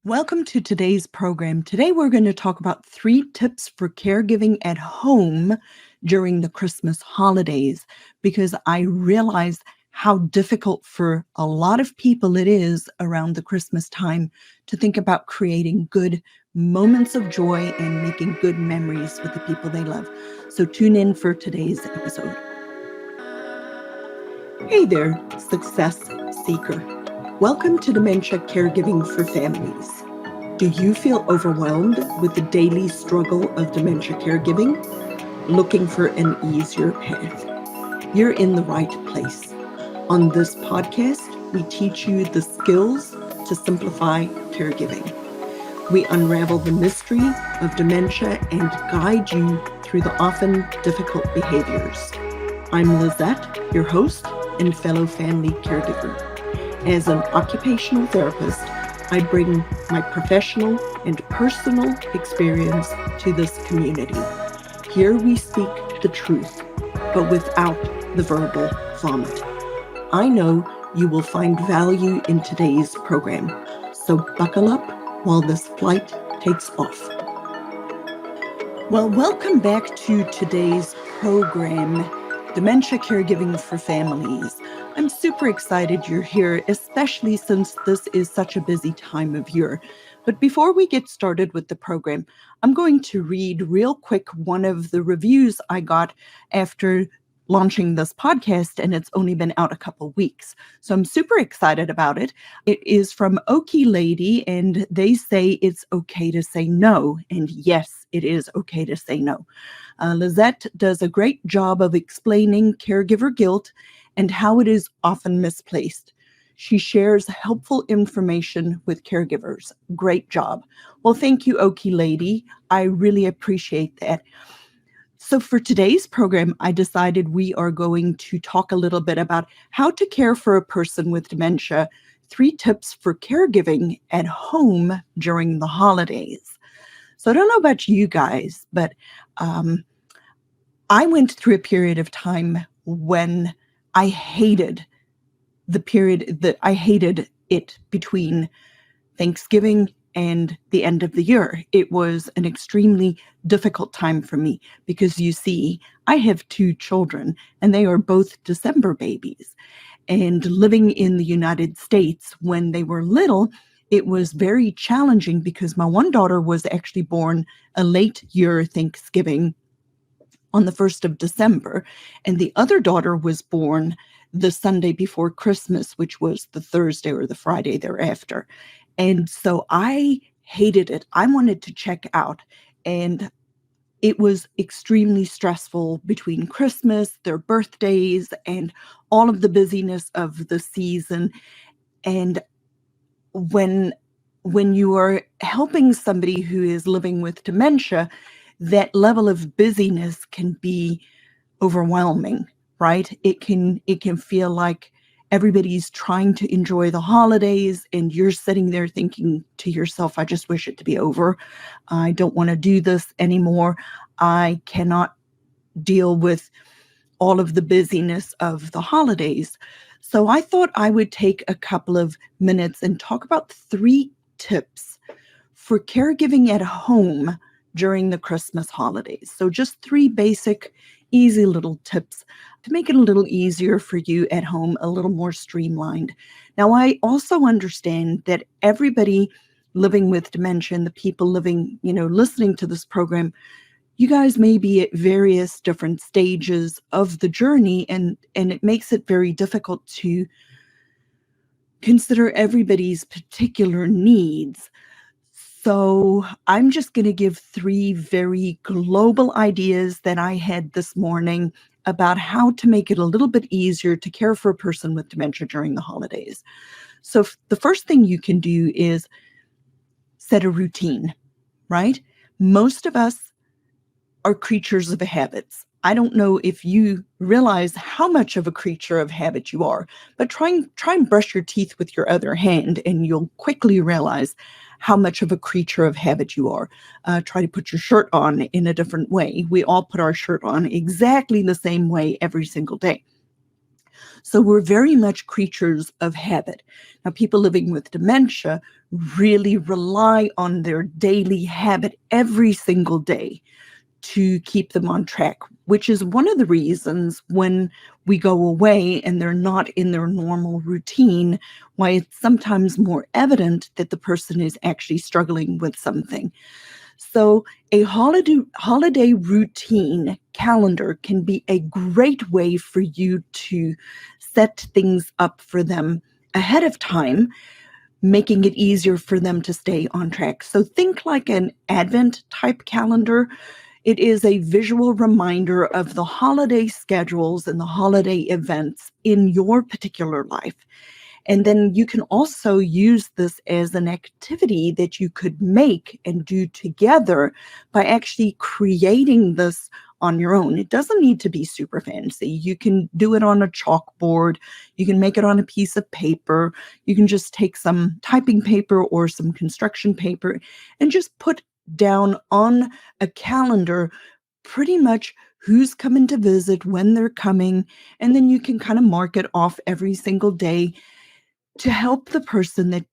Welcome to today's program. Today we're going to talk about 3 tips for caregiving at home during the Christmas holidays because I realize how difficult for a lot of people it is around the Christmas time to think about creating good moments of joy and making good memories with the people they love. So tune in for today's episode. Hey there, success seeker. Welcome to Dementia Caregiving for Families. Do you feel overwhelmed with the daily struggle of dementia caregiving? Looking for an easier path? You're in the right place. On this podcast, we teach you the skills to simplify caregiving. We unravel the mystery of dementia and guide you through the often difficult behaviors. I'm Lizette, your host and fellow family caregiver. As an occupational therapist, I bring my professional and personal experience to this community. Here we speak the truth, but without the verbal vomit. I know you will find value in today's program, so buckle up while this flight takes off. Well, welcome back to today's program, Dementia Caregiving for Families. I'm super excited you're here, especially since this is such a busy time of year. But before we get started with the program, I'm going to read real quick one of the reviews I got after launching this podcast, and it's only been out a couple weeks. So I'm super excited about it. It is from Okie Lady, and they say it's okay to say no. And yes, it is okay to say no. Lizette does a great job of explaining caregiver guilt and how it is often misplaced. She shares helpful information with caregivers. Great job. Well, thank you, Okie Lady. I really appreciate that. So for today's program, I decided we are going to talk a little bit about how to care for a person with dementia, 3 tips for caregiving at home during the holidays. So I don't know about you guys, but I went through a period of time when I hated it between Thanksgiving and the end of the year. It was an extremely difficult time for me because you see, I have 2 children and they are both December babies. And living in the United States when they were little, it was very challenging because my one daughter was actually born a late year Thanksgiving on the 1st of December, and the other daughter was born the Sunday before Christmas, which was the Thursday or the Friday thereafter. And so I hated it. I wanted to check out, and it was extremely stressful between Christmas, their birthdays, and all of the busyness of the season. And when you are helping somebody who is living with dementia, that level of busyness can be overwhelming, right? It can feel like everybody's trying to enjoy the holidays and you're sitting there thinking to yourself, I just wish it to be over. I don't want to do this anymore. I cannot deal with all of the busyness of the holidays. So I thought I would take a couple of minutes and talk about 3 tips for caregiving at home during the Christmas holidays. So just 3 basic, easy little tips to make it a little easier for you at home, a little more streamlined. Now, I also understand that everybody living with dementia and the people living, listening to this program, you guys may be at various different stages of the journey, and it makes it very difficult to consider everybody's particular needs. So I'm just going to give 3 very global ideas that I had this morning about how to make it a little bit easier to care for a person with dementia during the holidays. So the first thing you can do is set a routine, right? Most of us are creatures of habits. I don't know if you realize how much of a creature of habit you are, but try and brush your teeth with your other hand and you'll quickly realize how much of a creature of habit you are. Try to put your shirt on in a different way. We all put our shirt on exactly the same way every single day. So we're very much creatures of habit. Now, people living with dementia really rely on their daily habit every single day to keep them on track, which is one of the reasons when we go away and they're not in their normal routine, why it's sometimes more evident that the person is actually struggling with something. So a holiday routine calendar can be a great way for you to set things up for them ahead of time, making it easier for them to stay on track. So think like an Advent type calendar. It is a visual reminder of the holiday schedules and the holiday events in your particular life. And then you can also use this as an activity that you could make and do together by actually creating this on your own. It doesn't need to be super fancy. You can do it on a chalkboard. You can make it on a piece of paper. You can just take some typing paper or some construction paper and just put down on a calendar pretty much who's coming to visit, when they're coming, and then you can kind of mark it off every single day to help the person that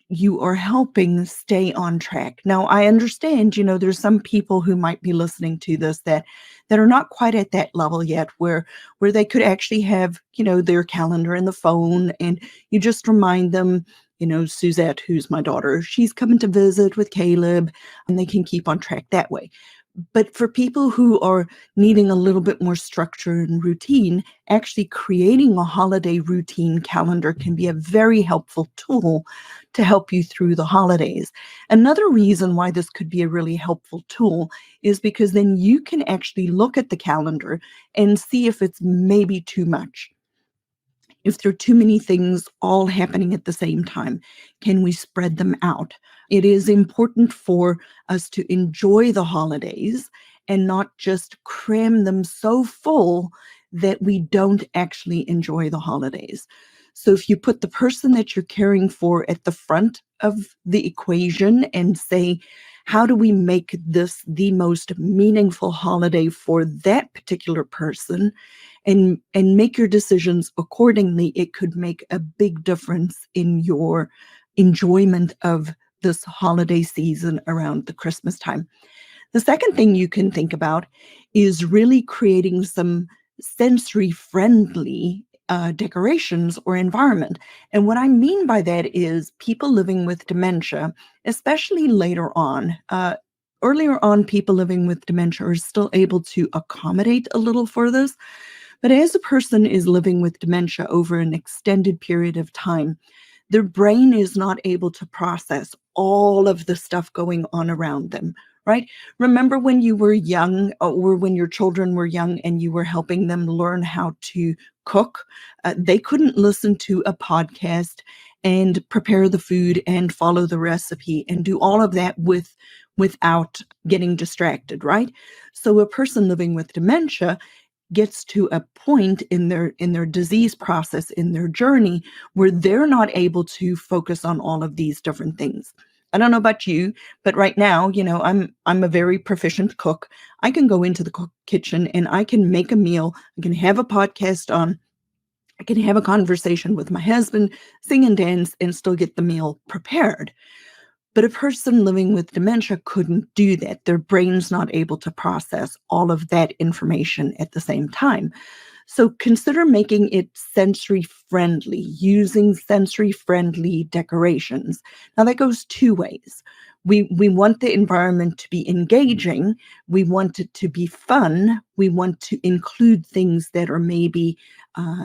you are helping stay on track. Now, I understand, there's some people who might be listening to this that are not quite at that level yet where they could actually have, their calendar in the phone and you just remind them, Suzette, who's my daughter, she's coming to visit with Caleb, and they can keep on track that way. But for people who are needing a little bit more structure and routine, actually creating a holiday routine calendar can be a very helpful tool to help you through the holidays. Another reason why this could be a really helpful tool is because then you can actually look at the calendar and see if it's maybe too much. If there are too many things all happening at the same time, can we spread them out? It is important for us to enjoy the holidays and not just cram them so full that we don't actually enjoy the holidays. So if you put the person that you're caring for at the front of the equation and say, how do we make this the most meaningful holiday for that particular person? And make your decisions accordingly, it could make a big difference in your enjoyment of this holiday season around the Christmas time. The second thing you can think about is really creating some sensory friendly decorations or environment. And what I mean by that is people living with dementia, especially later on. Earlier on, people living with dementia are still able to accommodate a little for this. But as a person is living with dementia over an extended period of time, their brain is not able to process all of the stuff going on around them, right? Remember when you were young or when your children were young and you were helping them learn how to cook? They couldn't listen to a podcast and prepare the food and follow the recipe and do all of that without getting distracted, right? So a person living with dementia gets to a point in their disease process, in their journey, where they're not able to focus on all of these different things. I don't know about you, but right now, I'm a very proficient cook. I can go into the kitchen and I can make a meal. I can have a podcast on. I can have a conversation with my husband, sing and dance, and still get the meal prepared. But a person living with dementia couldn't do that. Their brain's not able to process all of that information at the same time. So consider making it sensory friendly, using sensory friendly decorations. Now that goes two ways. We want the environment to be engaging. We want it to be fun. We want to include things that are maybe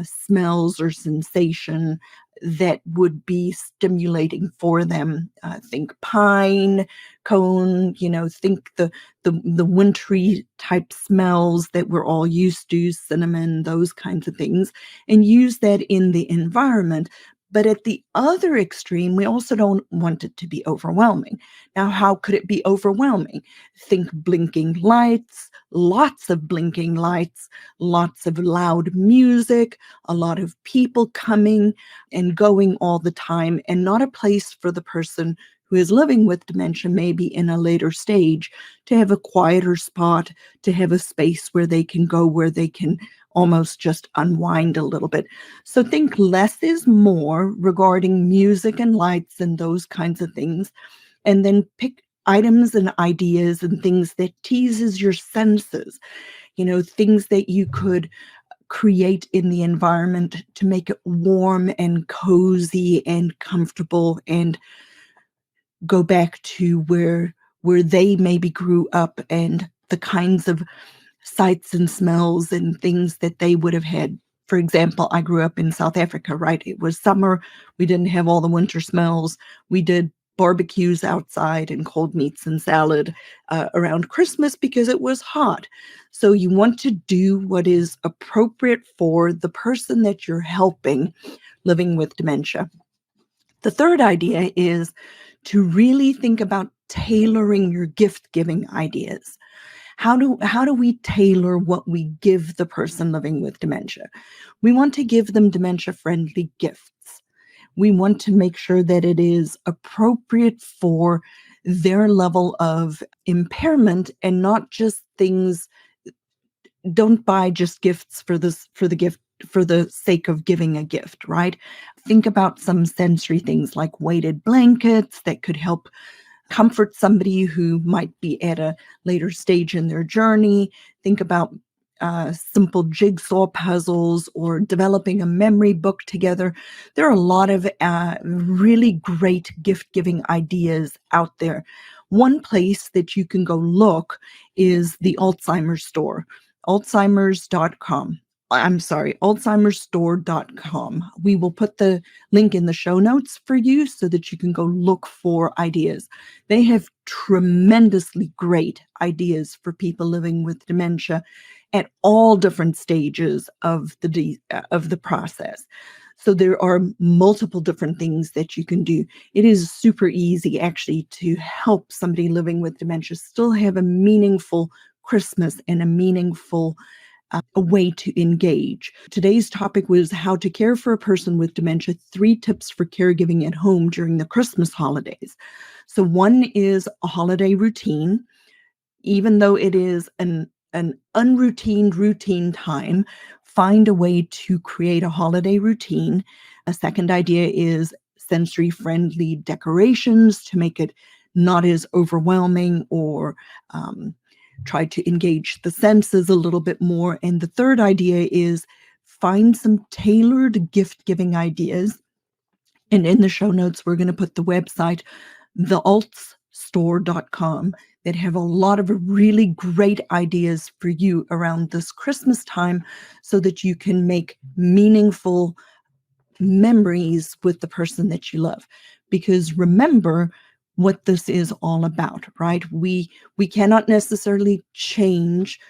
smells or sensation that would be stimulating for them. Think pine cone, think the wintry type smells that we're all used to, cinnamon, those kinds of things, and use that in the environment. But at the other extreme, we also don't want it to be overwhelming. Now, how could it be overwhelming? Think blinking lights, lots of blinking lights, lots of loud music, a lot of people coming and going all the time, and not a place for the person who is living with dementia, maybe in a later stage, to have a quieter spot, to have a space where they can go, where they can almost just unwind a little bit. So think less is more regarding music and lights and those kinds of things, and then pick items and ideas and things that teases your senses, things that you could create in the environment to make it warm and cozy and comfortable, and go back to where they maybe grew up, and the kinds of sights and smells and things that they would have had. For example, I grew up in South Africa, right? It was summer. We didn't have all the winter smells. We did barbecues outside and cold meats and salad around Christmas because it was hot. So you want to do what is appropriate for the person that you're helping living with dementia. The third idea is to really think about tailoring your gift giving ideas. How do we tailor what we give the person living with dementia? We want to give them dementia-friendly gifts. We want to make sure that it is appropriate for their level of impairment, and not just things. Don't buy just gifts for the sake of giving a gift, right? Think about some sensory things like weighted blankets that could help comfort somebody who might be at a later stage in their journey. Think about simple jigsaw puzzles, or developing a memory book together. There are a lot of really great gift-giving ideas out there. One place that you can go look is the Alzheimer's store, alzheimers.com. I'm sorry, alzheimersstore.com. We will put the link in the show notes for you so that you can go look for ideas. They have tremendously great ideas for people living with dementia at all different stages of the process. So there are multiple different things that you can do. It is super easy actually to help somebody living with dementia still have a meaningful Christmas and a meaningful a way to engage. Today's topic was how to care for a person with dementia, 3 tips for caregiving at home during the Christmas holidays. So one is a holiday routine. Even though it is an routine time, find a way to create a holiday routine. A second idea is sensory-friendly decorations to make it not as overwhelming, or try to engage the senses a little bit more. And the third idea is find some tailored gift-giving ideas. And in the show notes, we're going to put the website, thealtzstore.com, that have a lot of really great ideas for you around this Christmas time, so that you can make meaningful memories with the person that you love. Because remember what this is all about, right? We cannot necessarily change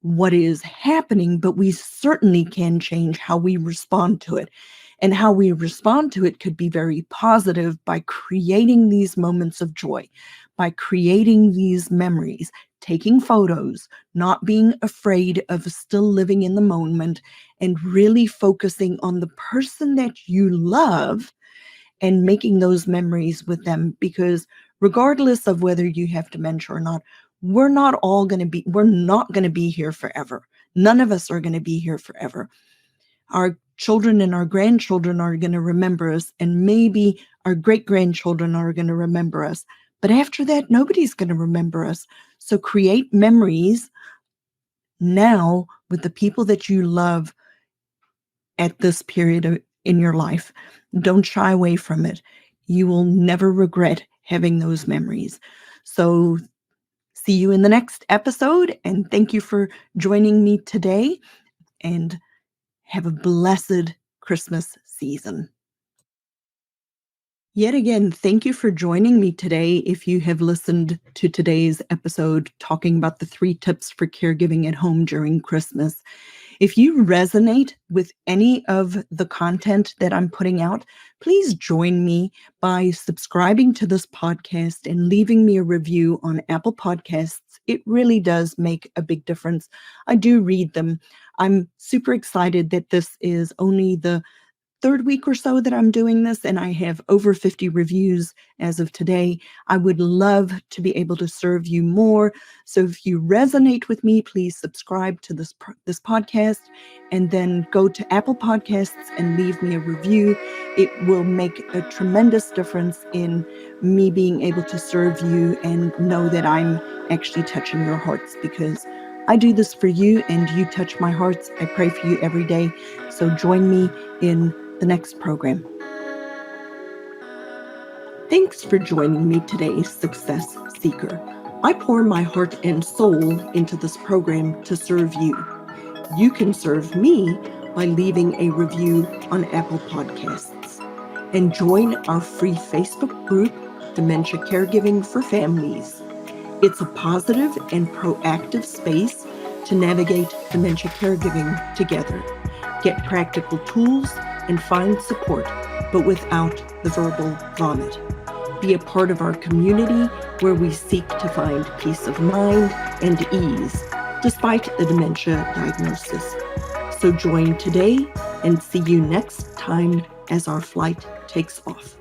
what is happening, but we certainly can change how we respond to it. And how we respond to it could be very positive by creating these moments of joy, by creating these memories, taking photos, not being afraid of still living in the moment, and really focusing on the person that you love and making those memories with them. Because regardless of whether you have dementia or not, we're not going to be here forever. None of us are going to be here forever. Our children and our grandchildren are going to remember us, and maybe our great-grandchildren are going to remember us. But after that, nobody's going to remember us. So create memories now with the people that you love at this period in your life. Don't shy away from it. You will never regret having those memories. So see you in the next episode, and thank you for joining me today, and have a blessed Christmas season. Yet again, thank you for joining me today. If you have listened to today's episode talking about the 3 tips for caregiving at home during Christmas, if you resonate with any of the content that I'm putting out, please join me by subscribing to this podcast and leaving me a review on Apple Podcasts. It really does make a big difference. I do read them. I'm super excited that this is only the third week or so that I'm doing this, and I have over 50 reviews as of today. I would love to be able to serve you more. So if you resonate with me, please subscribe to this podcast, and then go to Apple Podcasts and leave me a review. It will make a tremendous difference in me being able to serve you and know that I'm actually touching your hearts, because I do this for you and you touch my hearts. I pray for you every day. So join me in the next program. Thanks for joining me today, Success Seeker. I pour my heart and soul into this program to serve you. You can serve me by leaving a review on Apple Podcasts. And join our free Facebook group, Dementia Caregiving for Families. It's a positive and proactive space to navigate dementia caregiving together. Get practical tools and find support, but without the verbal vomit. Be a part of our community where we seek to find peace of mind and ease despite the dementia diagnosis. So join today and see you next time as our flight takes off.